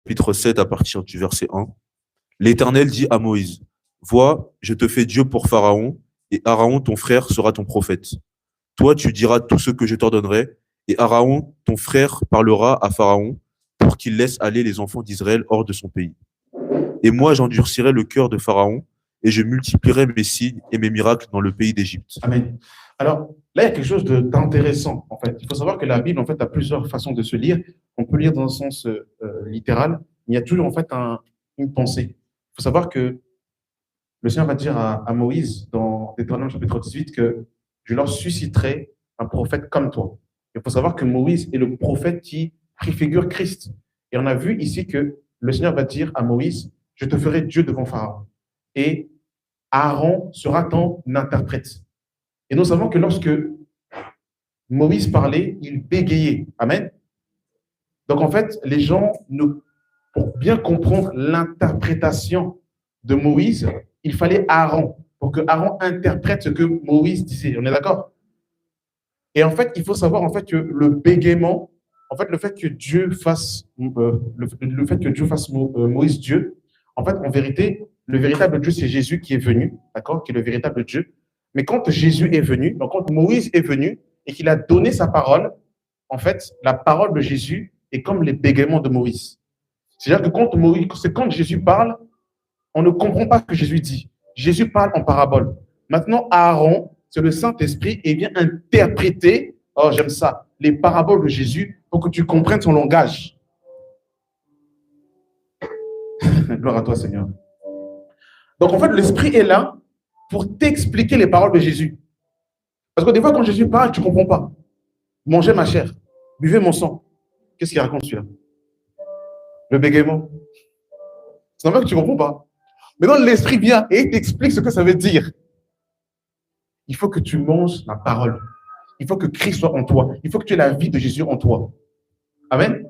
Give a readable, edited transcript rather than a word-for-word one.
chapitre 7 à partir du verset 1. L'Éternel dit à Moïse, vois, je te fais Dieu pour Pharaon, et Aaron, ton frère, sera ton prophète. Toi, tu diras tout ce que je t'ordonnerai, et Aaron, ton frère, parlera à Pharaon pour qu'il laisse aller les enfants d'Israël hors de son pays. Et moi, j'endurcirai le cœur de Pharaon, et je multiplierai mes signes et mes miracles dans le pays d'Égypte. Amen. Alors, là, il y a quelque chose d'intéressant, en fait. Il faut savoir que la Bible, en fait, a plusieurs façons de se lire. On peut lire dans un sens littéral, mais il y a toujours, en fait, une pensée. Il faut savoir que le Seigneur va dire à Moïse, dans Deutéronome chapitre 18, que je leur susciterai un prophète comme toi. Il faut savoir que Moïse est le prophète qui préfigure Christ. Et on a vu ici que le Seigneur va dire à Moïse, je te ferai Dieu devant Pharaon. Et Aaron sera ton interprète. Et nous savons que lorsque Moïse parlait, il bégayait. Amen. Donc en fait, les gens, pour bien comprendre l'interprétation de Moïse, il fallait Aaron, pour que Aaron interprète ce que Moïse disait. On est d'accord? Et en fait, il faut savoir en fait que le bégaiement, en fait, le fait que Dieu fasse Moïse Dieu, en fait, en vérité, le véritable Dieu, c'est Jésus qui est venu, d'accord, qui est le véritable Dieu. Mais quand Jésus est venu, donc quand Moïse est venu et qu'il a donné sa parole, en fait, la parole de Jésus est comme les bégaiements de Moïse. C'est-à-dire que quand Jésus parle, on ne comprend pas ce que Jésus dit. Jésus parle en parabole. Maintenant, Aaron, c'est le Saint-Esprit, et vient interpréter, oh j'aime ça, les paraboles de Jésus pour que tu comprennes son langage. Gloire à toi, Seigneur. Donc, en fait, l'Esprit est là pour t'expliquer les paroles de Jésus. Parce que des fois, quand Jésus parle, tu ne comprends pas. Mangez ma chair, buvez mon sang. Qu'est-ce qu'il raconte celui-là? Le bégaiement. C'est normal que tu ne comprends pas. Maintenant, l'Esprit vient et il t'explique ce que ça veut dire. Il faut que tu manges la parole. Il faut que Christ soit en toi. Il faut que tu aies la vie de Jésus en toi. Amen.